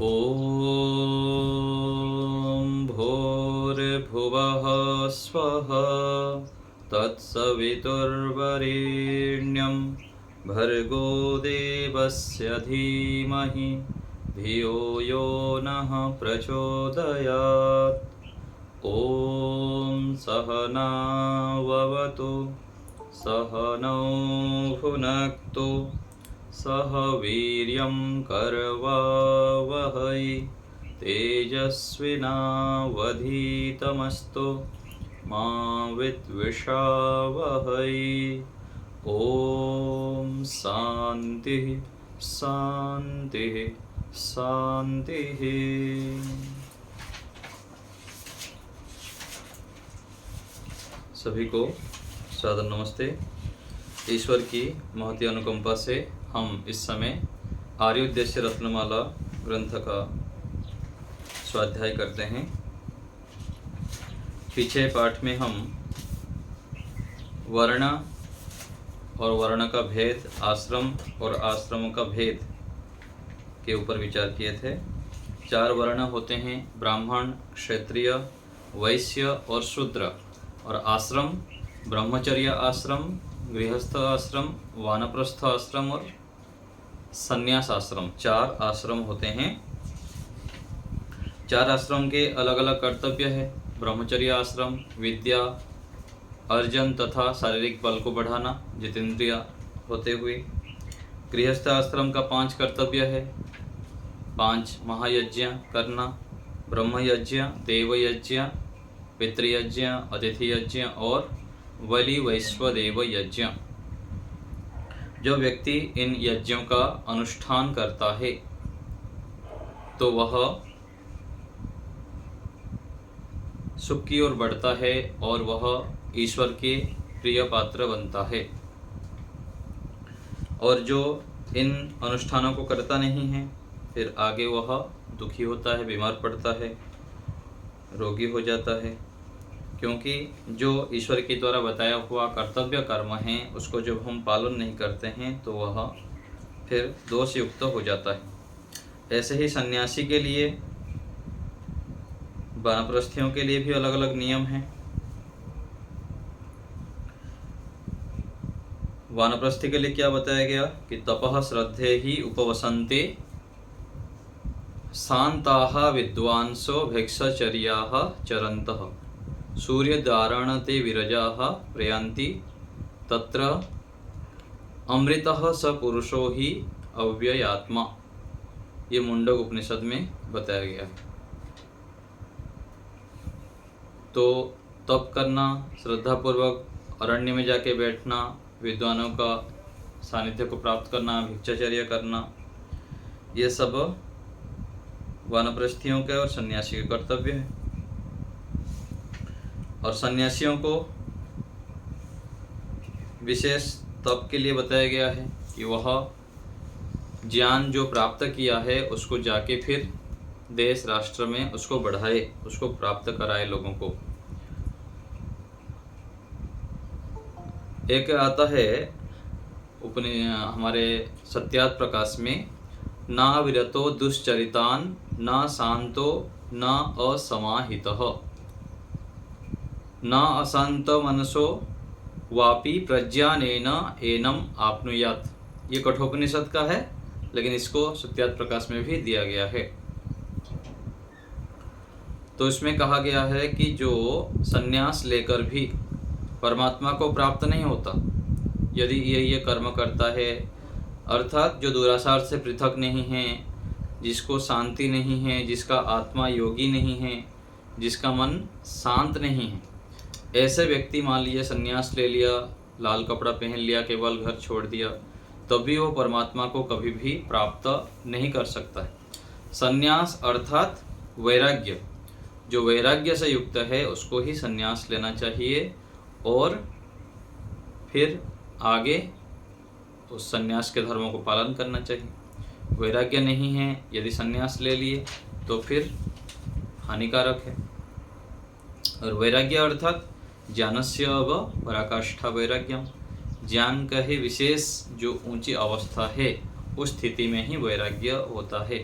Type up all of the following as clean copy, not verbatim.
ॐ भूर्भुवः स्वः तत्सवितुर्वरेण्यं भर्गो देवस्य धीमहि धियो यो नः प्रचोदयात्। ॐ सहनाववतु सहनौ भुनक्तु सह वीर्यं करवावहै तेजस्विनावधीतमस्तु मा विद्विषावहै। ॐ शान्तिः शान्तिः शान्तिः। सभी को सादर नमस्ते। ईश्वर की महती अनुकंपा से हम इस समय आर्योद्देश्य रत्नमाला ग्रंथ का स्वाध्याय करते हैं। पीछे पाठ में हम वर्ण और वर्ण का भेद, आश्रम और आश्रमों का भेद के ऊपर विचार किए थे। 4 वर्ण होते हैं, ब्राह्मण, क्षत्रिय, वैश्य और शूद्र। और आश्रम ब्रह्मचर्य आश्रम, गृहस्थ आश्रम, वानप्रस्थ आश्रम और संन्यास आश्रम, 4 आश्रम होते हैं। 4 आश्रम के अलग अलग कर्तव्य है। ब्रह्मचर्य आश्रम विद्या अर्जन तथा शारीरिक बल को बढ़ाना, जितेंद्रिय होते हुए। गृहस्थ आश्रम का 5 कर्तव्य है। 5 महायज्ञ करना, ब्रह्मयज्ञ, देवयज्ञ, पितृयज्ञ, अतिथि यज्ञ और बलि वैश्वदेव यज्ञ। जो व्यक्ति इन यज्ञों का अनुष्ठान करता है तो वह सुख की ओर बढ़ता है और वह ईश्वर के प्रिय पात्र बनता है। और जो इन अनुष्ठानों को करता नहीं है फिर आगे वह दुखी होता है, बीमार पड़ता है, रोगी हो जाता है। क्योंकि जो ईश्वर के द्वारा बताया हुआ कर्तव्य कर्म है उसको जब हम पालन नहीं करते हैं तो वह फिर दोष युक्त हो जाता है। ऐसे ही सन्यासी के लिए, वानप्रस्थियों के लिए भी अलग अलग नियम हैं। वानप्रस्थी के लिए क्या बताया गया कि तपः श्रद्धे ही उपवसन्ते शान्ताः विद्वांसो भिक्षचर्याः चरन्तः सूर्यधारणते विरजाः प्रयान्ति तत्र अमृतः स पुरुषो ही अव्ययात्मा। ये मुंडक उपनिषद में बताया गया है। तो तप करना, श्रद्धापूर्वक अरण्य में जाके बैठना, विद्वानों का सानिध्य को प्राप्त करना, भिक्षाचर्य करना, ये सब वानप्रस्थियों के और सन्यासी के कर्तव्य है। और सन्यासियों को विशेष तप के लिए बताया गया है कि वह ज्ञान जो प्राप्त किया है उसको जाके फिर देश राष्ट्र में उसको बढ़ाए, उसको प्राप्त कराए लोगों को। एक आता है हमारे सत्यात प्रकाश में, ना विरतो दुश्चरितान न शांतो न असमाहितः न अशांत मनसो वापी प्रज्ञानेन एनम आपनुयात। ये कठोपनिषद का है, लेकिन इसको सत्यात प्रकाश में भी दिया गया है। तो इसमें कहा गया है कि जो संन्यास लेकर भी परमात्मा को प्राप्त नहीं होता, यदि ये कर्म करता है, अर्थात जो दुराचार से पृथक नहीं है, जिसको शांति नहीं है, जिसका आत्मा योगी नहीं है, जिसका मन शांत नहीं है, ऐसे व्यक्ति मान लीजिए संन्यास ले लिया, लाल कपड़ा पहन लिया, केवल घर छोड़ दिया, तभी वो परमात्मा को कभी भी प्राप्त नहीं कर सकता है। संन्यास अर्थात वैराग्य, जो वैराग्य से युक्त है उसको ही संन्यास लेना चाहिए और फिर आगे उस संन्यास के धर्मों को पालन करना चाहिए। वैराग्य नहीं है, यदि संन्यास ले लिए तो फिर हानिकारक है। और वैराग्य अर्थात ज्ञानस्य अव पराकाष्ठा वैराग्यम, ज्ञान का ही विशेष जो ऊंची अवस्था है उस स्थिति में ही वैराग्य होता है।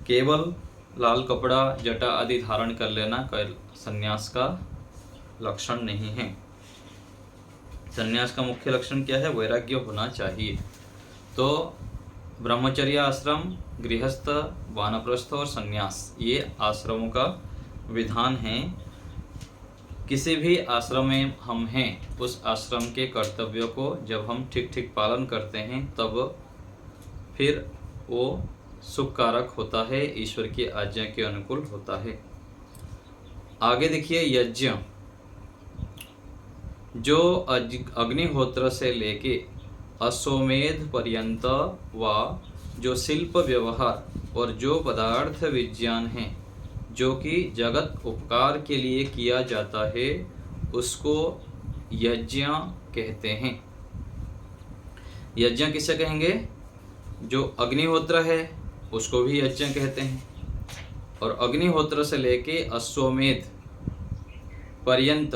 केवल लाल कपड़ा, जटा आदि धारण कर लेना संन्यास का लक्षण नहीं है। संन्यास का मुख्य लक्षण क्या है? वैराग्य होना चाहिए। तो ब्रह्मचर्य आश्रम, गृहस्थ, वानप्रस्थ और संन्यास, ये आश्रमों का विधान है। किसी भी आश्रम में हम हैं, उस आश्रम के कर्तव्यों को जब हम ठीक ठीक पालन करते हैं तब फिर वो सुखकारक होता है, ईश्वर की आज्ञा के अनुकूल होता है। आगे देखिए, यज्ञ जो अग्निहोत्र से लेके अश्वमेध पर्यंत व जो शिल्प व्यवहार और जो पदार्थ विज्ञान है जो कि जगत उपकार के लिए किया जाता है, उसको यज्ञ कहते हैं। यज्ञ किसे कहेंगे? जो अग्निहोत्र है उसको भी यज्ञ कहते हैं। और अग्निहोत्र से लेके अश्वमेध पर्यंत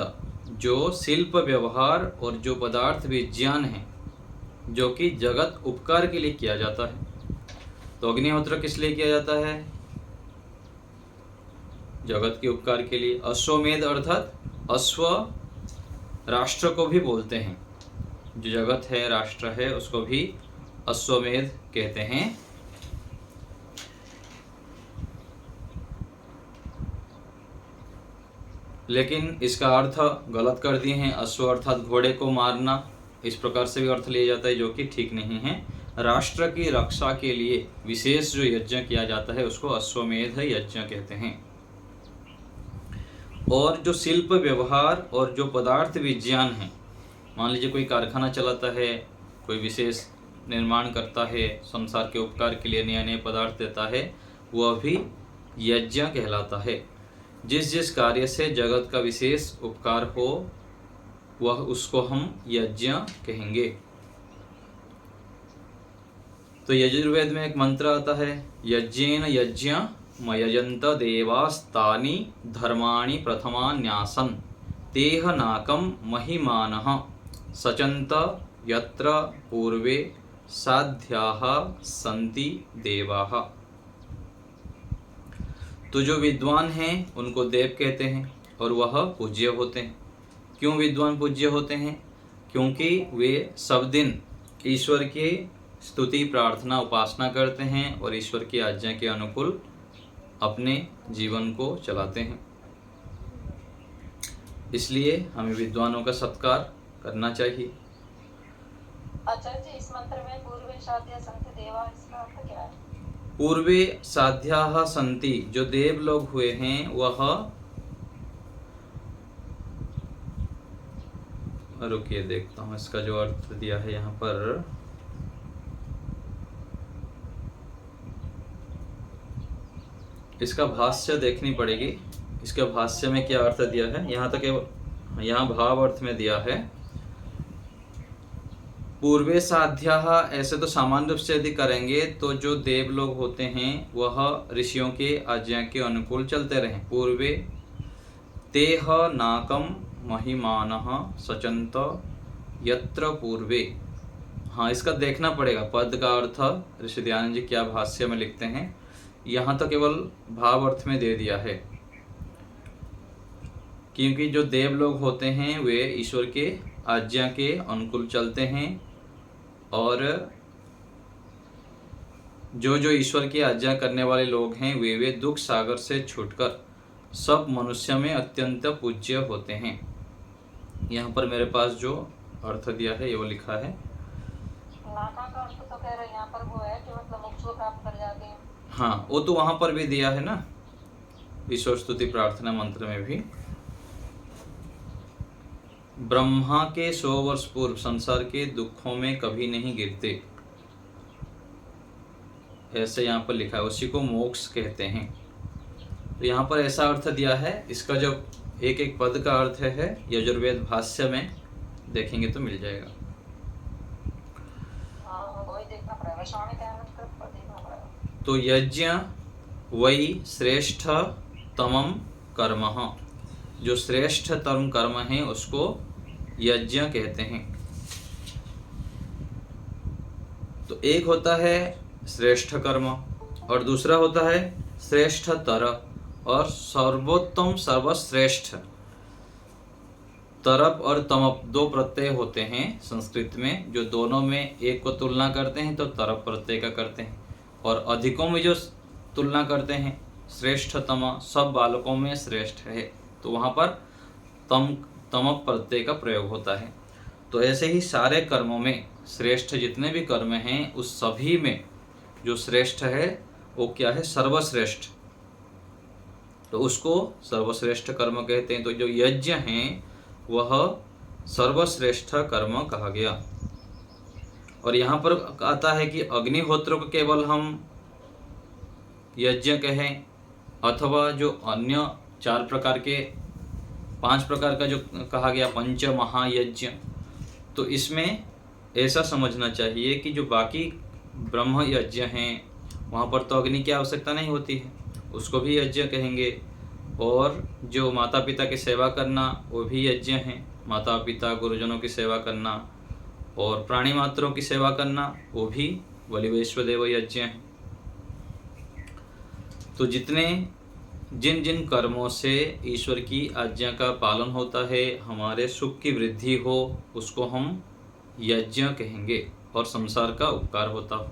जो शिल्प व्यवहार और जो पदार्थ विज्ञान है जो कि जगत उपकार के लिए किया जाता है। तो अग्निहोत्र किस लिए किया जाता है? जगत के उपकार के लिए। अश्वमेध अर्थात अश्व राष्ट्र को भी बोलते हैं, जो जगत है, राष्ट्र है, उसको भी अश्वमेध कहते हैं। लेकिन इसका अर्थ गलत कर दिए हैं। अश्व अर्थात घोड़े को मारना, इस प्रकार से भी अर्थ लिया जाता है, जो कि ठीक नहीं है। राष्ट्र की रक्षा के लिए विशेष जो यज्ञ किया जाता है उसको अश्वमेध यज्ञ कहते हैं। और जो शिल्प व्यवहार और जो पदार्थ विज्ञान है, मान लीजिए कोई कारखाना चलाता है, कोई विशेष निर्माण करता है, संसार के उपकार के लिए नए नए पदार्थ देता है, वह भी यज्ञ कहलाता है। जिस जिस कार्य से जगत का विशेष उपकार हो वह उसको हम यज्ञ कहेंगे। तो यजुर्वेद में एक मंत्र आता है, यज्ञेन यज्ञ मयजंत देवास्तानि धर्माणि प्रथमान्यासन् तेह नाकं महिमानः सचन्त यत्र पूर्वे साध्याः सन्ति देवाः। तो जो विद्वान हैं उनको देव कहते हैं और वह पूज्य होते हैं। क्यों विद्वान पूज्य होते हैं? क्योंकि वे सब दिन ईश्वर की स्तुति, प्रार्थना, उपासना करते हैं और ईश्वर की आज्ञा के अनुकूल अपने जीवन को चलाते हैं। इसलिए हमें विद्वानों का सत्कार करना चाहिए। आचार्य जी, इस मंत्र में पूर्वे साध्या संति देवा, इसका अर्थ क्या है? पूर्वे साध्याः संति, जो देव लोग हुए हैं वह, रुकिए देखता हूँ इसका जो अर्थ दिया है यहाँ पर। इसका भाष्य देखनी पड़ेगी, इसके भाष्य में क्या अर्थ दिया है। यहाँ तक यहाँ भाव अर्थ में दिया है पूर्वे साध्याः। ऐसे तो सामान्य रूप से यदि करेंगे तो जो देव लोग होते हैं वह ऋषियों के आज्ञा के अनुकूल चलते रहें। पूर्वे तेह नाकम महिमानः सचंत यत्र पूर्वे। हाँ, इसका देखना पड़ेगा पद का अर्थ ऋषि दयानंद जी क्या भाष्य में लिखते हैं। यहाँ तो केवल भाव अर्थ में दे दिया है, क्योंकि जो देव लोग होते हैं वे ईश्वर के आज्ञा के अनुकूल चलते हैं और जो ईश्वर की आज्ञा करने वाले लोग हैं वे दुख सागर से छूटकर सब मनुष्य में अत्यंत पूज्य होते हैं। यहाँ पर मेरे पास जो अर्थ दिया है ये वो लिखा है। नाका का अर्थ तो कह रहे हैं यहाँ पर वो है कि मतलब मोक्ष को प्राप्त कर जाते हैं। हाँ, वो तो वहां पर भी दिया है ना, ईश्वर स्तुति प्रार्थना मंत्र में भी। ब्रह्मा के 100 वर्ष पूर्व संसार के दुखों में कभी नहीं गिरते, ऐसे यहाँ पर लिखा है, उसी को मोक्ष कहते हैं। तो यहाँ पर ऐसा अर्थ दिया है। इसका जो एक एक पद का अर्थ है यजुर्वेद भाष्य में देखेंगे तो मिल जाएगा। तो यज्ञ वही श्रेष्ठ तमम कर्म, जो श्रेष्ठतम कर्म है उसको यज्ञ कहते हैं। तो एक होता है श्रेष्ठ कर्म और दूसरा होता है श्रेष्ठतर और सर्वोत्तम सर्वश्रेष्ठ। तरप और तमप दो प्रत्यय होते हैं संस्कृत में, जो दोनों में एक को तुलना करते हैं तो तरप प्रत्यय का करते हैं, और अधिकों में जो तुलना करते हैं श्रेष्ठतम, सब बालकों में श्रेष्ठ है, तो वहाँ पर तमप प्रत्यय का प्रयोग होता है। तो ऐसे ही सारे कर्मों में श्रेष्ठ जितने भी कर्म हैं उस सभी में जो श्रेष्ठ है वो क्या है, सर्वश्रेष्ठ, तो उसको सर्वश्रेष्ठ कर्म कहते हैं। तो जो यज्ञ हैं वह सर्वश्रेष्ठ कर्म कहा गया। और यहाँ पर आता है कि अग्निहोत्र को केवल हम यज्ञ कहें अथवा जो अन्य 5 प्रकार का जो कहा गया पंच महायज्ञ, तो इसमें ऐसा समझना चाहिए कि जो बाकी ब्रह्म यज्ञ हैं वहाँ पर तो अग्नि की आवश्यकता नहीं होती है, उसको भी यज्ञ कहेंगे। और जो माता पिता की सेवा करना वो भी यज्ञ हैं, माता पिता गुरुजनों की सेवा करना, और प्राणी मात्रों की सेवा करना वो भी बलिवैश्वदेव यज्ञ हैं। तो जिन जिन कर्मों से ईश्वर की आज्ञा का पालन होता है, हमारे सुख की वृद्धि हो, उसको हम यज्ञ कहेंगे और संसार का उपकार होता हो।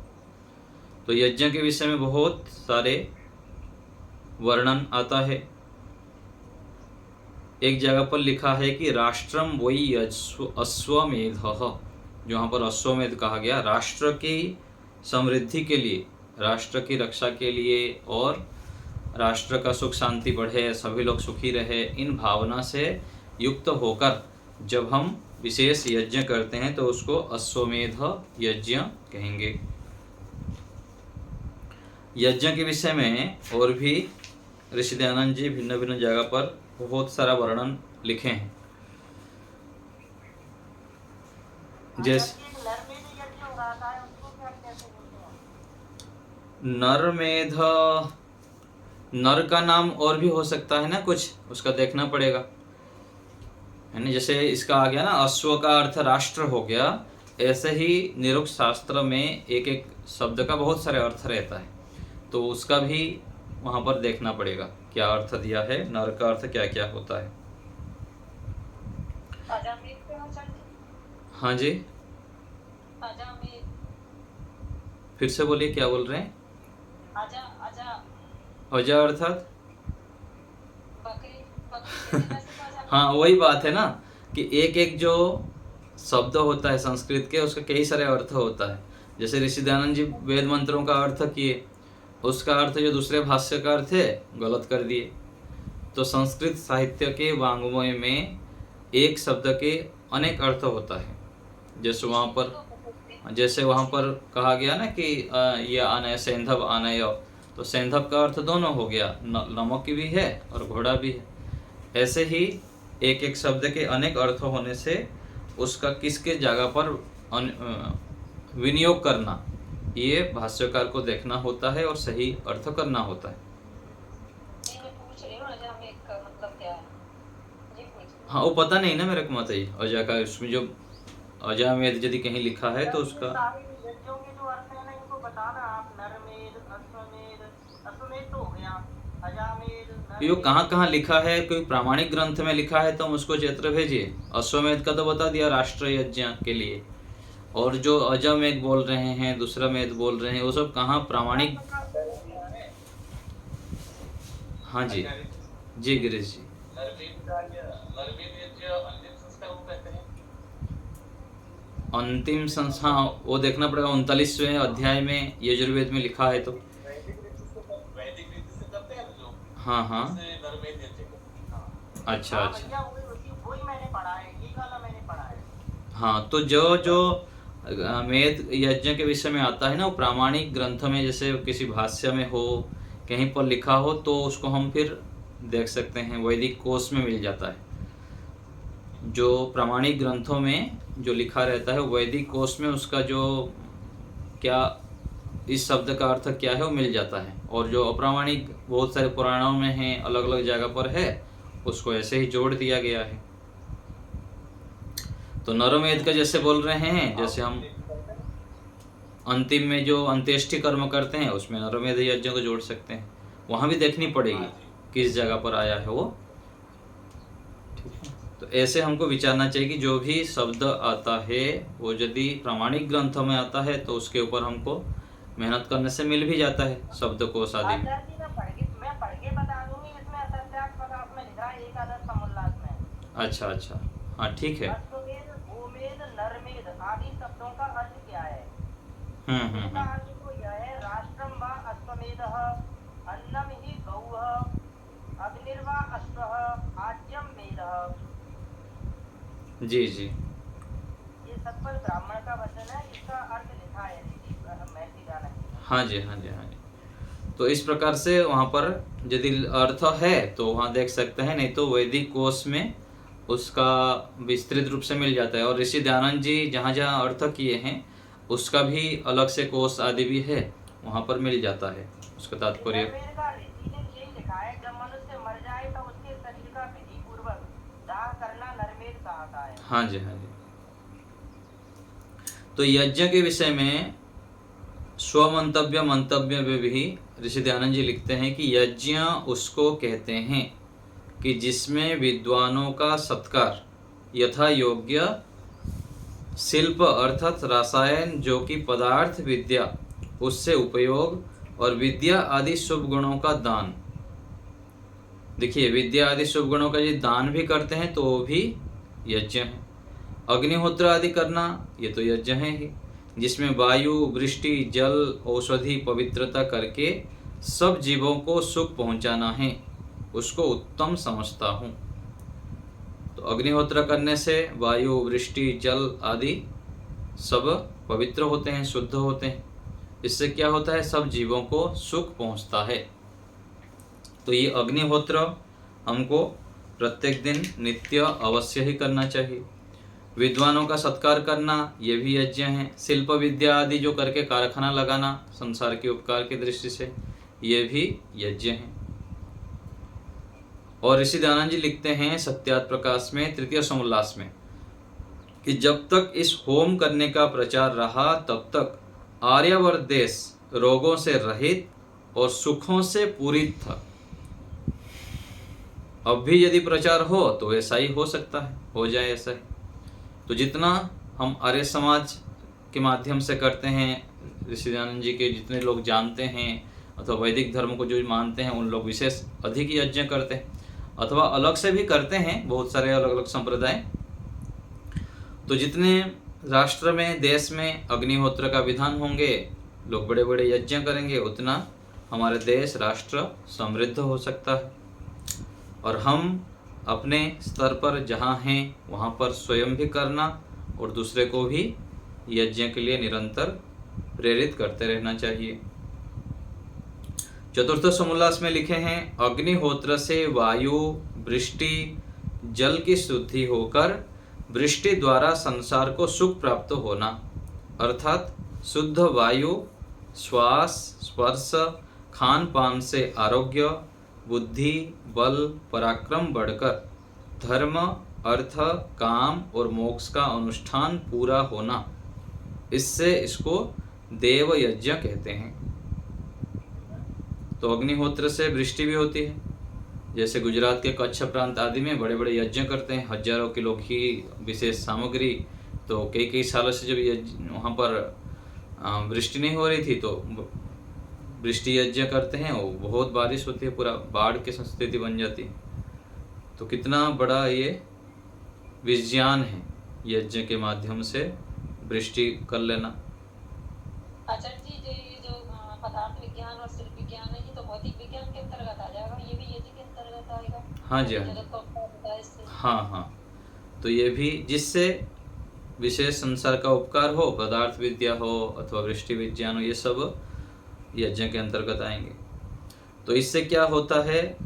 तो यज्ञ के विषय में बहुत सारे वर्णन आता है। एक जगह पर लिखा है कि राष्ट्रम वही अश्वमेध, जो यहाँ पर अश्वमेध कहा गया, राष्ट्र की समृद्धि के लिए, राष्ट्र की रक्षा के लिए, और राष्ट्र का सुख शांति बढ़े, सभी लोग सुखी रहे, इन भावना से युक्त होकर जब हम विशेष यज्ञ करते हैं तो उसको अश्वमेध यज्ञ कहेंगे। यज्ञ के विषय में और भी ऋषि दयानंद जी भिन्न भिन्न जगह पर बहुत सारा वर्णन लिखे हैं। जैसे नरमेध, नर का नाम और भी हो सकता है ना कुछ, उसका देखना पड़ेगा, है ना। जैसे इसका आ गया ना, अश्व का अर्थ राष्ट्र हो गया, ऐसे ही निरुक्त शास्त्र में एक एक शब्द का बहुत सारे अर्थ रहता है, तो उसका भी वहां पर देखना पड़ेगा क्या अर्थ दिया है, नर का अर्थ क्या क्या होता है। हाँ जी, फिर से बोलिए, क्या बोल रहे हैं? अजा अर्थात हाँ वही बात है ना कि एक एक जो शब्द होता है संस्कृत के, उसका कई सारे अर्थ होता है। जैसे ऋषि दयानंद जी वेद मंत्रों का अर्थ किए, उसका अर्थ जो दूसरे भाष्यकार थे गलत कर दिए। तो संस्कृत साहित्य के वाङ्मय में एक शब्द के अनेक अर्थ होता है। जैसे वहाँ पर कहा गया ना कि ये आनय सैंधव आनय, तो सैंधव का अर्थ दोनों हो गया, नमक भी है और घोड़ा भी है। ऐसे ही एक एक शब्द के अनेक अर्थ होने से उसका किसके जगह पर विनियोग करना, ये भाष्यकार को देखना होता है और सही अर्थ करना होता है। हाँ वो पता नहीं ना मेरे को मत ही अजा का, उसमें जो अजामेध यदि कहीं लिखा है तो उसका ये कहाँ लिखा है, कोई प्रामाणिक ग्रंथ में लिखा है तो हम उसको चित्र भेजिए। अश्वमेध का तो बता दिया राष्ट्र यज्ञ के लिए, और जो अजामेध बोल रहे हैं, दूसरा मेध बोल रहे हैं, वो सब कहाँ प्रामाणिक। हाँ जी जी गिरीश जी, अंतिम संस्था वो देखना पड़ेगा, 39वें अध्याय में यजुर्वेद में लिखा है तो। हाँ हाँ अच्छा अच्छा हाँ, तो जो मेद यज्ञ के विषय में आता है ना, वो प्रामाणिक ग्रंथ में, जैसे किसी भाष्य में हो, कहीं पर लिखा हो, तो उसको हम फिर देख सकते हैं, वैदिक कोश में मिल जाता है। जो प्रामाणिक ग्रंथों में जो लिखा रहता है वैदिक कोश में उसका जो क्या इस शब्द का अर्थ क्या है वो मिल जाता है, और जो अप्रामाणिक बहुत सारे पुराणों में है, अलग अलग जगह पर है, उसको ऐसे ही जोड़ दिया गया है। तो नरमेध का जैसे बोल रहे हैं, जैसे हम अंतिम में जो अंत्येष्टि कर्म करते हैं उसमें नरमेध यज्ञ को जोड़ सकते हैं। वहाँ भी देखनी पड़ेगी किस जगह पर आया है वो। ठीक है, तो ऐसे हमको विचारना चाहिए कि जो भी शब्द आता है वो यदि प्रामाणिक ग्रंथों में आता है तो उसके ऊपर हमको मेहनत करने से मिल भी जाता है शब्दकोश आदि में। आचार्य जी मैं पढ़ के बता दूंगी। इसमें असत्याग पदार्थ में लिखा है एकादश समुल्लास में। अच्छा अच्छा, हाँ ठीक है। अश्वमेध, गोमेध, नरमेध आदि शब्दों का अर्थ क्या है? इसका हम्म। अर्थ तो यह है राष्ट्रम वा अश्वमेधः, अन्नम ही गौः, अग्निर्वा अश्वः, आज्यम मेधः। जी जी, ये सब पर ब्राह्मण का वचन है। इसका अर्थ लिखा है महर्षि दयानंद जी ने। हाँ जी हाँ जी हाँ जी। तो इस प्रकार से वहाँ पर यदि अर्थ है तो वहाँ देख सकते हैं, नहीं तो वैदिक कोश में उसका विस्तृत रूप से मिल जाता है। और ऋषि दयानंद जी जहाँ जहाँ अर्थ किए हैं उसका भी अलग से कोश आदि भी है, वहाँ पर मिल जाता है उसका तात्पर्य। नरमेध का ऋषि ने यही लिखा है, जब मनुष्य मर जाए तो उसके शरीर का विधि पूर्वक दाह करना नरमेध कहता है। हाँ जी हाँ जी। तो यज्ञ के विषय में स्वमंतव्य मंतव्य में भी ऋषि दयानंद जी लिखते हैं कि यज्ञ उसको कहते हैं कि जिसमें विद्वानों का सत्कार यथा योग्य, शिल्प अर्थात रसायन जो कि पदार्थ विद्या उससे उपयोग, और विद्या आदि शुभ गुणों का दान। देखिए विद्या आदि शुभ गुणों का यदि दान भी करते हैं तो वो भी यज्ञ है। अग्निहोत्र आदि करना ये तो यज्ञ है ही, जिसमें वायु, वृष्टि, जल, औषधि, पवित्रता करके सब जीवों को सुख पहुंचाना है, उसको उत्तम समझता हूँ। तो अग्निहोत्र करने से वायु, वृष्टि, जल आदि सब पवित्र होते हैं, शुद्ध होते हैं। इससे क्या होता है, सब जीवों को सुख पहुंचता है। तो ये अग्निहोत्र हमको प्रत्येक दिन नित्य अवश्य ही करना चाहिए। विद्वानों का सत्कार करना ये भी यज्ञ है। शिल्प विद्या आदि जो करके कारखाना लगाना संसार के उपकार की दृष्टि से, ये भी यज्ञ है। और ऋषि दयानंद जी लिखते हैं सत्यार्थ प्रकाश में तृतीय समुल्लास में कि जब तक इस होम करने का प्रचार रहा तब तक आर्यावर्त देश रोगों से रहित और सुखों से पूरित था। अब भी यदि प्रचार हो तो ऐसा ही हो सकता है, हो जाए ऐसा ही। तो जितना हम आर्य समाज के माध्यम से करते हैं, ऋषि दयानंद जी के जितने लोग जानते हैं अथवा वैदिक धर्म को जो मानते हैं उन लोग विशेष अधिक यज्ञ करते हैं, अथवा अलग से भी करते हैं बहुत सारे अलग अलग संप्रदाय। तो जितने राष्ट्र में, देश में अग्निहोत्र का विधान होंगे, लोग बड़े बड़े यज्ञ करेंगे, उतना हमारे देश राष्ट्र समृद्ध हो सकता है। और हम अपने स्तर पर जहाँ हैं वहाँ पर स्वयं भी करना और दूसरे को भी यज्ञ के लिए निरंतर प्रेरित करते रहना चाहिए। चतुर्थ समुल्लास में लिखे हैं अग्निहोत्र से वायु, वृष्टि, जल की शुद्धि होकर वृष्टि द्वारा संसार को सुख प्राप्त होना, अर्थात शुद्ध वायु, श्वास, स्पर्श, खान पान से आरोग्य, बुद्धि, बल, पराक्रम बढ़कर धर्म, अर्थ, काम और मोक्ष का अनुष्ठान पूरा होना, इससे इसको देव यज्ञ कहते हैं। तो अग्निहोत्र से वृष्टि भी होती है। जैसे गुजरात के कच्छ प्रांत आदि में बड़े बड़े यज्ञ करते हैं, हजारों किलो घी, विशेष सामग्री। तो कई कई सालों से जब वहाँ पर वृष्टि नहीं हो रही थी तो वृष्टि यज्ञ करते हैं, वो बहुत बारिश होती है, पूरा बाढ़ की स्थिति बन जाती है। तो कितना बड़ा ये विज्ञान है, यज्ञ के माध्यम से वृष्टि कर लेना। आचार्य जी ये जो पदार्थ विज्ञान और शिल्प विज्ञान है, ये तो भौतिक विज्ञान के अंतर्गत आ जाएगा, ये भी यज्ञ के अंतर्गत आएगा। हाँ जी, हाँ हाँ। तो ये भी जिससे विशेष संसार का उपकार हो, पदार्थ विद्या हो अथवा वृष्टि विज्ञान हो, ये सब यज्ञ के अंतर्गत आएंगे। तो इससे क्या होता है,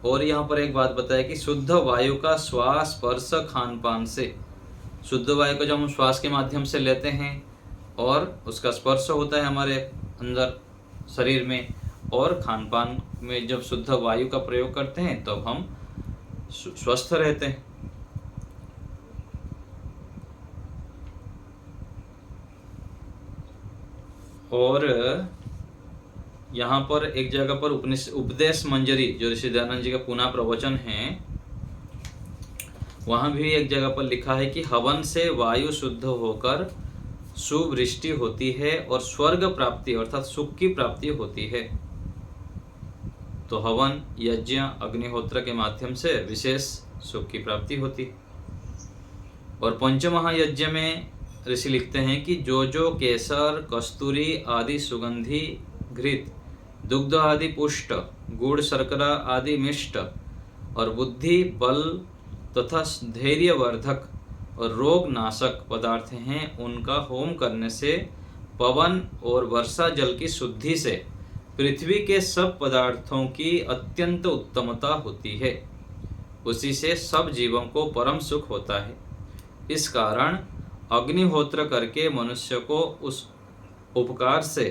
और यहाँ पर एक बात बताया कि शुद्ध वायु का श्वास, स्पर्श, खान पान से, शुद्ध वायु को जब हम श्वास के माध्यम से लेते हैं और उसका स्पर्श होता है हमारे अंदर शरीर में, और खान पान में जब शुद्ध वायु का प्रयोग करते हैं तब हम स्वस्थ रहते हैं। और यहाँ पर एक जगह पर उपदेश मंजरी जो ऋषि दयानंद जी का पुनः प्रवचन है, वहाँ भी एक जगह पर लिखा है कि हवन से वायु शुद्ध होकर सुवृष्टि होती है और स्वर्ग प्राप्ति अर्थात सुख की प्राप्ति होती है। तो हवन, यज्ञ, अग्निहोत्र के माध्यम से विशेष सुख की प्राप्ति होती है। और पंचमहायज्ञ में ऋषि लिखते हैं कि जो जो केसर, कस्तूरी आदि सुगंधी घृत, दुग्ध आदि पुष्ट, गुड़, शर्करा आदि मिष्ट और बुद्धि, बल तथा धैर्यवर्धक और रोग नाशक पदार्थ हैं, उनका होम करने से पवन और वर्षा जल की शुद्धि से पृथ्वी के सब पदार्थों की अत्यंत उत्तमता होती है। उसी से सब जीवों को परम सुख होता है। इस कारण अग्निहोत्र करके मनुष्य को उस उपकार से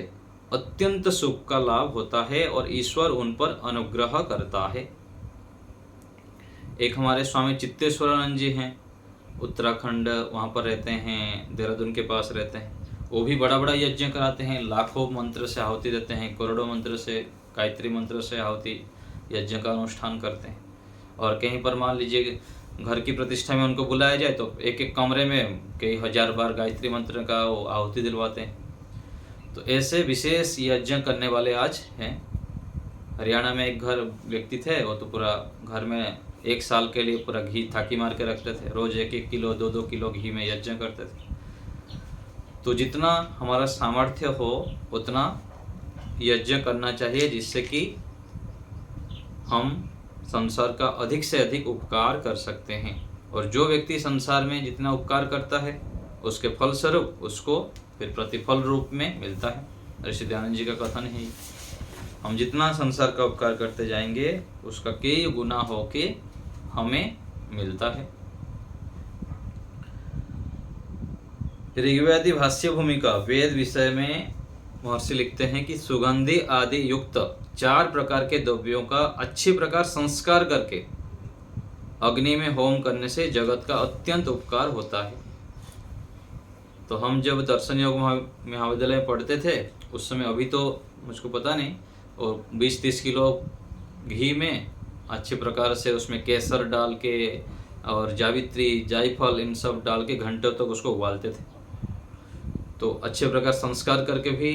अत्यंत सुख का लाभ होता है और ईश्वर उन पर अनुग्रह करता है। एक हमारे स्वामी चित्तेश्वरानंद जी हैं, उत्तराखंड वहाँ पर रहते हैं, देहरादून के पास रहते हैं। वो भी बड़ा बड़ा यज्ञ कराते हैं, लाखों मंत्र से आहुति देते हैं, करोड़ों मंत्र से, गायत्री मंत्र से आहुति यज्ञ का अनुष्ठान करते हैं। और कहीं पर मान लीजिए घर की प्रतिष्ठा में उनको बुलाया जाए तो एक एक कमरे में कई हजार बार गायत्री मंत्र का वो आहुति दिलवाते हैं। तो ऐसे विशेष यज्ञ करने वाले आज हैं। हरियाणा में एक घर व्यक्ति थे, वो तो पूरा घर में 1 साल के लिए पूरा घी थाकी मार के रखते थे, रोज 1-1 किलो 2-2 किलो घी में यज्ञ करते थे। तो जितना हमारा सामर्थ्य हो उतना यज्ञ करना चाहिए, जिससे कि हम संसार का अधिक से अधिक उपकार कर सकते हैं। और जो व्यक्ति संसार में जितना उपकार करता है उसके फलस्वरूप उसको फिर प्रतिफल रूप में मिलता है। ऋषि दयानंद जी का कथन है, हम जितना संसार का उपकार करते जाएंगे उसका कई गुना होके हमें मिलता है। ऋग्वेदी भाष्य भूमिका वेद विषय में महर्षि लिखते हैं कि सुगंधि आदि युक्त 4 प्रकार के द्रव्यों का अच्छी प्रकार संस्कार करके अग्नि में होम करने से जगत का अत्यंत उपकार होता है। तो हम जब दर्शन योग महाविद्यालय में पढ़ते थे उस समय, अभी तो मुझको पता नहीं, और 20-30 किलो घी में अच्छे प्रकार से उसमें केसर डाल के और जावित्री, जायफल इन सब डाल के घंटों तक उसको उबालते थे। तो अच्छे प्रकार संस्कार करके भी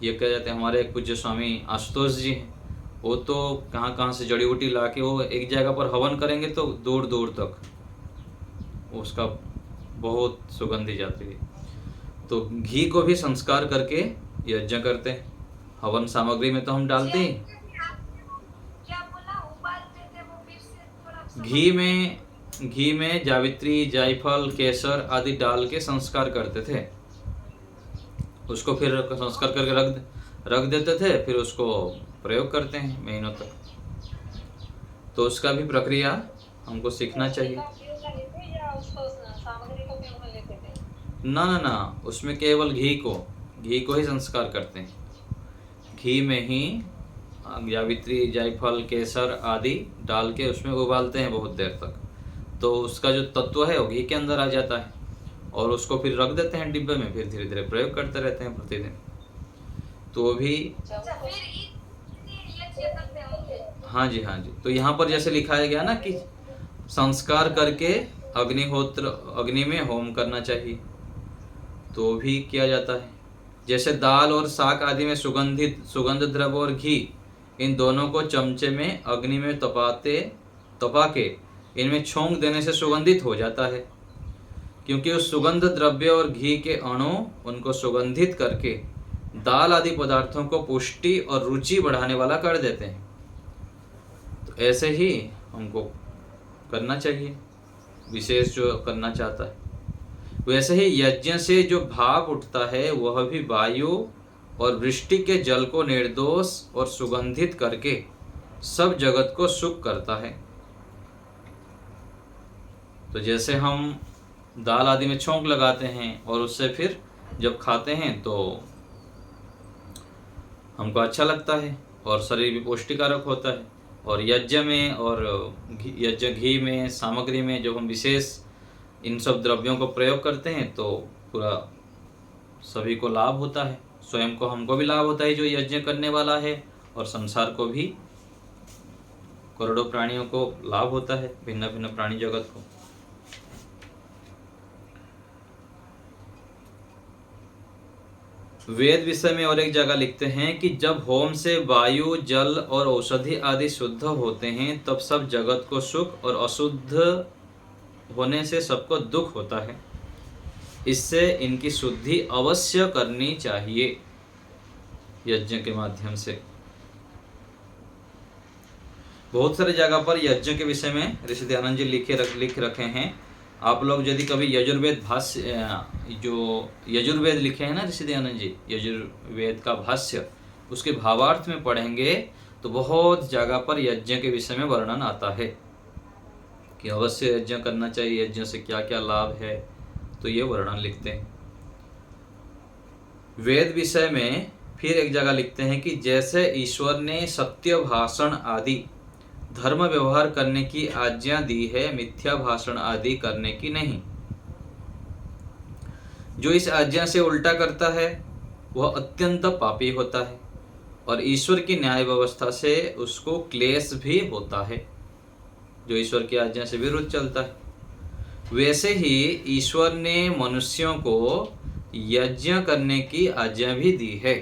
ये कह जाते हैं। हमारे एक पूज्य स्वामी आशुतोष जी हैं, वो तो कहाँ से जड़ी बूटी ला के वो एक जगह पर हवन करेंगे तो दूर दूर तक उसका बहुत सुगंधी जाती है। तो घी को भी संस्कार करके यज्ञ करते हैं। हवन सामग्री में तो हम डालते हैं घी में जावित्री, जायफल, केसर आदि डाल के संस्कार करते थे। उसको फिर संस्कार करके रख देते थे, फिर उसको प्रयोग करते हैं महीनों तक। तो उसका भी प्रक्रिया हमको सीखना चाहिए। ना, उसमें केवल घी को ही संस्कार करते हैं। घी में ही जावित्री, जायफल, केसर आदि डाल के उसमें उबालते हैं बहुत देर तक, तो उसका जो तत्व है वो घी के अंदर आ जाता है और उसको फिर रख देते हैं डिब्बे में, फिर धीरे धीरे प्रयोग करते रहते हैं प्रतिदिन। तो भी हाँ जी। तो यहाँ पर जैसे लिखाया गया ना कि संस्कार करके अग्नि में होम करना चाहिए, तो भी किया जाता है। जैसे दाल और शाक आदि में सुगंध द्रव्य और घी, इन दोनों को चमचे में अग्नि में तपा के इनमें छोंक देने से सुगंधित हो जाता है, क्योंकि उस सुगंध द्रव्य और घी के अणु उनको सुगंधित करके दाल आदि पदार्थों को पुष्टि और रुचि बढ़ाने वाला कर देते हैं। तो ऐसे ही हमको करना चाहिए, विशेष जो करना चाहता है। वैसे ही यज्ञ से जो भाप उठता है वह भी वायु और वृष्टि के जल को निर्दोष और सुगंधित करके सब जगत को सुख करता है। तो जैसे हम दाल आदि में छोंक लगाते हैं और उससे फिर जब खाते हैं तो हमको अच्छा लगता है और शरीर भी पौष्टिकारक होता है। और यज्ञ में और घी में सामग्री में जब हम विशेष इन सब द्रव्यों को प्रयोग करते हैं तो पूरा सभी को लाभ होता है, स्वयं को, हमको भी लाभ होता है जो यज्ञ करने वाला है, और संसार को भी, करोड़ों प्राणियों को लाभ होता है, भिन्न भिन्न प्राणी जगत को। वेद विषय में और एक जगह लिखते हैं कि जब होम से वायु, जल और औषधि आदि शुद्ध होते हैं तब सब जगत को सुख, और अशुद्ध होने से सबको दुख होता है। इससे इनकी शुद्धि अवश्य करनी चाहिए यज्ञ के माध्यम से। बहुत सारे जगह पर यज्ञ के विषय में ऋषि दयानंद जी लिख रखे हैं। आप लोग यदि कभी यजुर्वेद भाष्य, जो यजुर्वेद लिखे हैं ना ऋषि दयानंद जी, यजुर्वेद का भाष्य, उसके भावार्थ में पढ़ेंगे तो बहुत जगह पर यज्ञ के विषय में वर्णन आता है कि अवश्य यज्ञ करना चाहिए, यज्ञ से क्या क्या लाभ है, तो ये वर्णन लिखते हैं। वेद विषय में फिर एक जगह लिखते हैं कि जैसे ईश्वर ने सत्य भाषण आदि धर्म व्यवहार करने की आज्ञा दी है, मिथ्या भाषण आदि करने की नहीं। जो इस आज्ञा से उल्टा करता है वह अत्यंत पापी होता है, और ईश्वर की न्याय व्यवस्था से उसको क्लेश भी होता है, जो ईश्वर की आज्ञा से विरुद्ध चलता है। वैसे ही ईश्वर ने मनुष्यों को यज्ञ करने की आज्ञा भी दी है।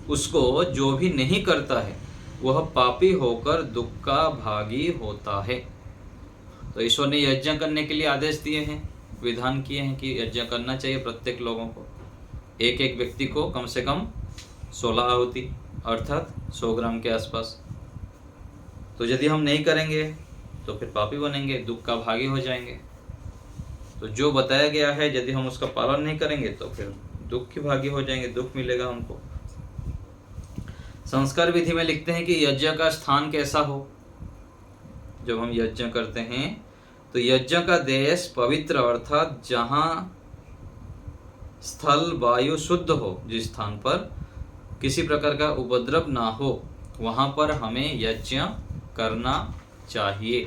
उसको जो भी नहीं करता है वह पापी होकर दुख का भागी होता है। तो ईश्वर ने यज्ञ करने के लिए आदेश दिए हैं, विधान किए हैं कि यज्ञ करना चाहिए प्रत्येक लोगों को, एक एक व्यक्ति को कम से कम 16 आहुति अर्थात 100 ग्राम के आसपास। तो यदि हम नहीं करेंगे तो फिर पापी बनेंगे, दुख का भागी हो जाएंगे। तो जो बताया गया है यदि हम उसका पालन नहीं करेंगे तो फिर दुख के भागी हो जाएंगे, दुख मिलेगा हमको। संस्कार विधि में लिखते हैं कि यज्ञ का स्थान कैसा हो। जब हम यज्ञ करते हैं तो यज्ञ का देश पवित्र अर्थात जहाँ स्थल वायु शुद्ध हो, जिस स्थान पर किसी प्रकार का उपद्रव ना हो, वहां पर हमें यज्ञ करना चाहिए।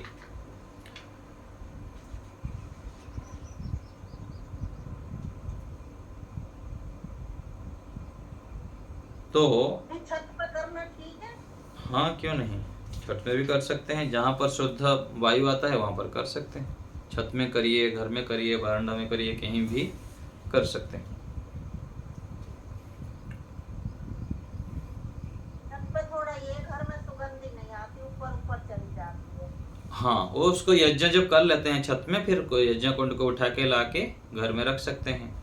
तो छत पर करना ठीक है? हाँ, क्यों नहीं, छत में भी कर सकते हैं, जहाँ पर शुद्ध वायु आता है वहां पर कर सकते हैं। छत में करिए, घर में करिए, बरामदा में करिए, कहीं भी कर सकते हैं। छत पर थोड़ा ये घर में सुगंधी नहीं आती, ऊपर ऊपर चली जाती है। हाँ, वो उसको यज्ञ जब कर लेते हैं छत में, फिर यज्ञ कुंड को उठा के ला के घर में रख सकते हैं।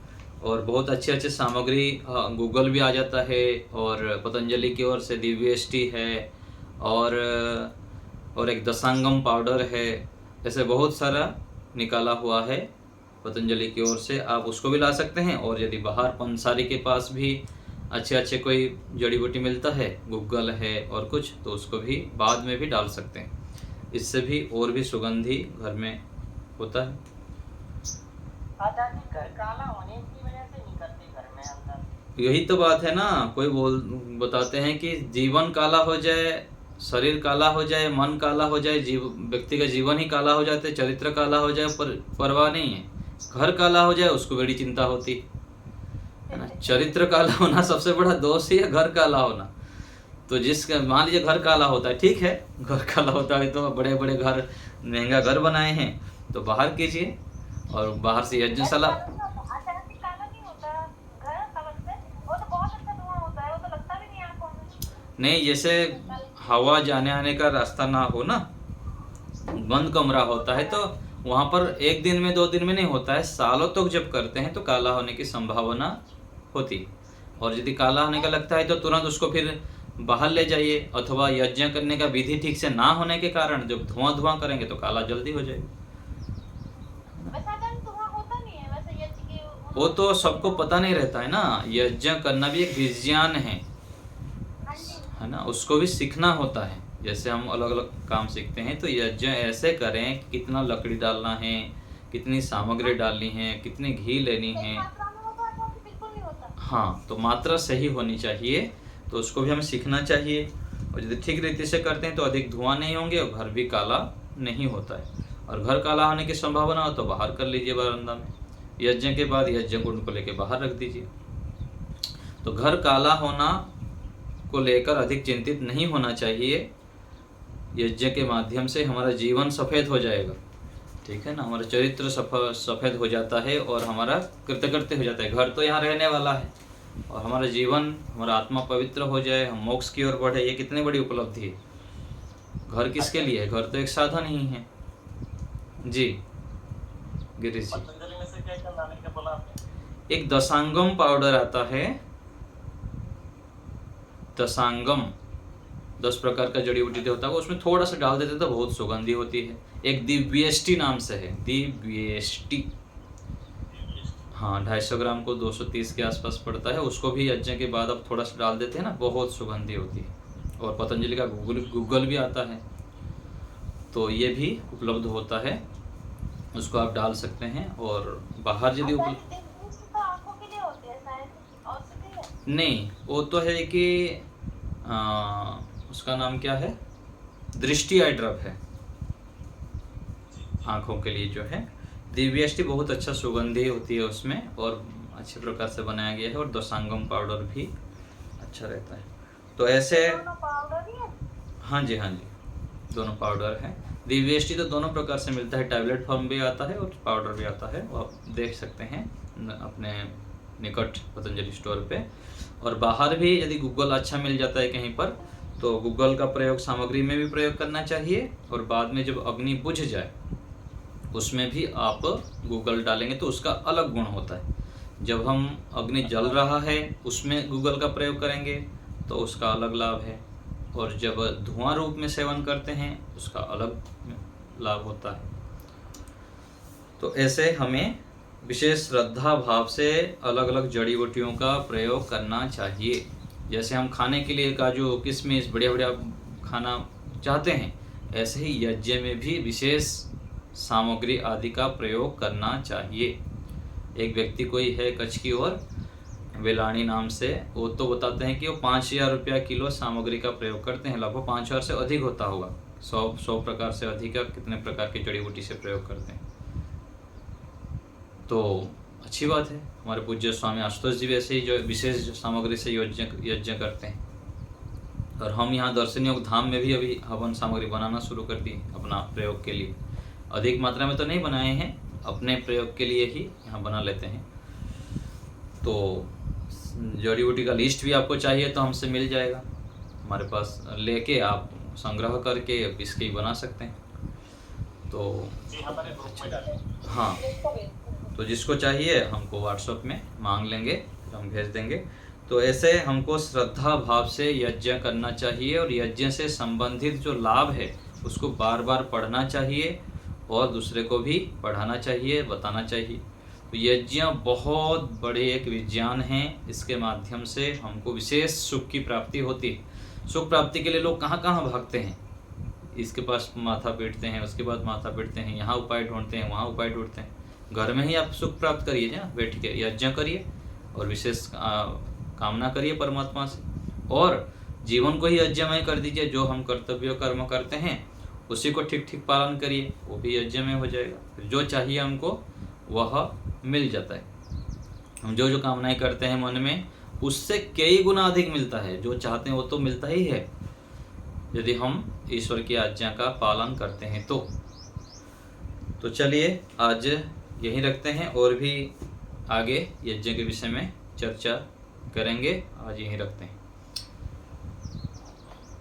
और बहुत अच्छे अच्छे सामग्री गूगल भी आ जाता है, और पतंजलि की ओर से दिव्यष्टि है, और एक दशांगम पाउडर है, ऐसे बहुत सारा निकाला हुआ है पतंजलि की ओर से। आप उसको भी ला सकते हैं, और यदि बाहर पंसारी के पास भी अच्छे अच्छे कोई जड़ी बूटी मिलता है, गूगल है और कुछ, तो उसको भी बाद में भी डाल सकते हैं। इससे भी और भी सुगंधी घर में होता है। आजादी घर काला होने की वजह से नहीं करते घर में अंदर। यही तो बात है ना, कोई बताते हैं कि जीवन काला हो जाए, शरीर काला हो जाए, मन काला हो जाए, व्यक्ति का जीवन ही काला हो जाते, चरित्र काला हो जाए, पर परवाह नहीं है। घर काला हो जाए उसको बड़ी चिंता होती है ना। चरित्र काला होना सबसे बड़ा दोष ही है, घर काला होना। तो जिसका मान लीजिए घर काला होता है, ठीक है, घर काला होता है तो बड़े बड़े घर, महंगा घर बनाए हैं तो बाहर कीजिए, और बाहर से यज्ञशाला। आजादी काला नहीं होता घर अलग से, वो तो बहुत अच्छा धुआं होता है, वो तो लगता भी नहीं आंखों में। नहीं, जैसे हवा जाने आने का रास्ता ना हो ना, बंद कमरा होता है, तो वहां पर एक दिन में 2 दिन में नहीं होता है, सालों तक जब करते हैं तो काला होने की संभावना होती। और यदि काला होने का लगता है तो तुरंत उसको फिर बाहर ले जाइए, अथवा यज्ञ करने का विधि ठीक से ना होने के कारण जब धुआं करेंगे तो काला जल्दी हो जाएगा। वो तो सबको पता नहीं रहता है ना, यज्ञ करना भी एक विज्ञान है ना, उसको भी सीखना होता है। जैसे हम अलग अलग काम सीखते हैं, तो यज्ञ ऐसे करें कि कितना लकड़ी डालना है, कितनी सामग्री डालनी है, कितनी घी लेनी है। हाँ, तो मात्रा सही होनी चाहिए, तो उसको भी हमें सीखना चाहिए। और यदि ठीक रीति से करते हैं तो अधिक धुआं नहीं होंगे और घर भी काला नहीं होता है। और घर काला होने की संभावना हो तो बाहर कर लीजिए बरामदा में, यज्ञ के बाद यज्ञ कुंड को लेकर बाहर रख दीजिए। तो घर काला होना को लेकर अधिक चिंतित नहीं होना चाहिए। यज्ञ के माध्यम से हमारा जीवन सफ़ेद हो जाएगा, ठीक है ना, हमारा चरित्र सफ़ेद हो जाता है और हमारा कृतकृत्य हो जाता है। घर तो यहाँ रहने वाला है और हमारा जीवन, हमारा आत्मा पवित्र हो जाए, हम मोक्ष की ओर बढ़े, ये कितनी बड़ी उपलब्धि है। घर किसके लिए है? घर तो एक साधन ही है। जी गिरीश जी, पतंजलि में से क्या लाने का बोला आपने? एक दशांगम पाउडर आता है, दशांगम 10 प्रकार का जड़ी बूटी होता है, उसमें थोड़ा सा डाल देते तो बहुत सुगंधी होती है। एक दिव्यष्टि नाम से है, दिव्यष्टि, हाँ 250 ग्राम को 230 के आसपास पड़ता है। उसको भी यज्ञ के बाद अब थोड़ा सा डाल देते हैं ना, बहुत सुगंधी होती है। और पतंजलि का गूगल भी आता है, तो ये भी उपलब्ध होता है, उसको आप डाल सकते हैं। और बाहर यदि आंखों के लिए होते हैं शायद, औषधि है? नहीं, वो तो है कि उसका नाम क्या है, दृष्टि आई ड्रॉप है आँखों के लिए जो है। दिव्यष्टि बहुत अच्छा सुगंधी होती है उसमें और अच्छे प्रकार से बनाया गया है। और दशांगम पाउडर भी अच्छा रहता है। तो ऐसे दोनों पाउडर ही है? हाँ जी, हाँ जी, दोनों पाउडर है। दिव्यष्टि तो दोनों प्रकार से मिलता है, टैबलेट फॉर्म भी आता है और पाउडर भी आता है, वो आप देख सकते हैं अपने निकट पतंजलि स्टोर पे। और बाहर भी यदि गूगल अच्छा मिल जाता है कहीं पर, तो गूगल का प्रयोग सामग्री में भी प्रयोग करना चाहिए। और बाद में जब अग्नि बुझ जाए उसमें भी आप गूगल डालेंगे तो उसका अलग गुण होता है। जब हम अग्नि जल रहा है उसमें गूगल का प्रयोग करेंगे तो उसका अलग लाभ है, और जब धुआं रूप में सेवन करते हैं उसका अलग लाभ होता है। तो ऐसे हमें विशेष श्रद्धा भाव से अलग अलग जड़ी बूटियों का प्रयोग करना चाहिए। जैसे हम खाने के लिए काजू किशमिश बढ़िया बढ़िया खाना चाहते हैं, ऐसे ही यज्ञ में भी विशेष सामग्री आदि का प्रयोग करना चाहिए। एक व्यक्ति कोई है कच्छ की ओर, वेलाणी नाम से, वो तो बताते हैं कि वो 5000 रुपया किलो सामग्री का प्रयोग करते हैं। लगभग 5000 से अधिक होता होगा, 100 प्रकार से अधिक, कितने प्रकार की जड़ी बूटी से प्रयोग करते हैं। तो अच्छी बात है। हमारे पूज्य स्वामी आशुतोष जी वैसे ही जो विशेष सामग्री से यज्ञ करते हैं। और हम यहाँ दर्शन योग धाम में भी अभी हवन सामग्री बनाना शुरू कर दी अपना प्रयोग के लिए। अधिक मात्रा में तो नहीं बनाए हैं, अपने प्रयोग के लिए ही यहाँ बना लेते हैं। तो जड़ी बूटी का लिस्ट भी आपको चाहिए तो हमसे मिल जाएगा, हमारे पास लेके आप संग्रह करके इसके ही बना सकते हैं। तो जी हमारे ग्रुप में डालें। हाँ, तो जिसको चाहिए हमको व्हाट्सएप में मांग लेंगे, फिर हम भेज देंगे। तो ऐसे हमको श्रद्धा भाव से यज्ञ करना चाहिए और यज्ञ से संबंधित जो लाभ है उसको बार बार पढ़ना चाहिए और दूसरे को भी पढ़ाना चाहिए, बताना चाहिए। तो यज्ञ बहुत बड़े एक विज्ञान है, इसके माध्यम से हमको विशेष सुख की प्राप्ति होती है। सुख प्राप्ति के लिए लोग कहाँ कहाँ भागते हैं, इसके पास माथा पीटते हैं, उसके बाद माथा पीटते हैं, यहाँ उपाय ढूंढते हैं, वहाँ उपाय ढूंढते हैं। घर में ही आप सुख प्राप्त करिए ना, बैठ के यज्ञ करिए और विशेष कामना करिए परमात्मा से, और जीवन को ही यज्ञमय कर दीजिए। जो हम कर्तव्य कर्म करते हैं उसी को ठीक ठीक पालन करिए, वो भी यज्ञ में हो जाएगा। जो चाहिए हमको वह मिल जाता है। हम जो जो कामनाएं करते हैं मन में, उससे कई गुना अधिक मिलता है। जो चाहते हैं वो तो मिलता ही है, यदि हम ईश्वर की आज्ञा का पालन करते हैं तो चलिए आज यहीं रखते हैं, और भी आगे यज्ञ के विषय में चर्चा करेंगे। आज यहीं रखते हैं।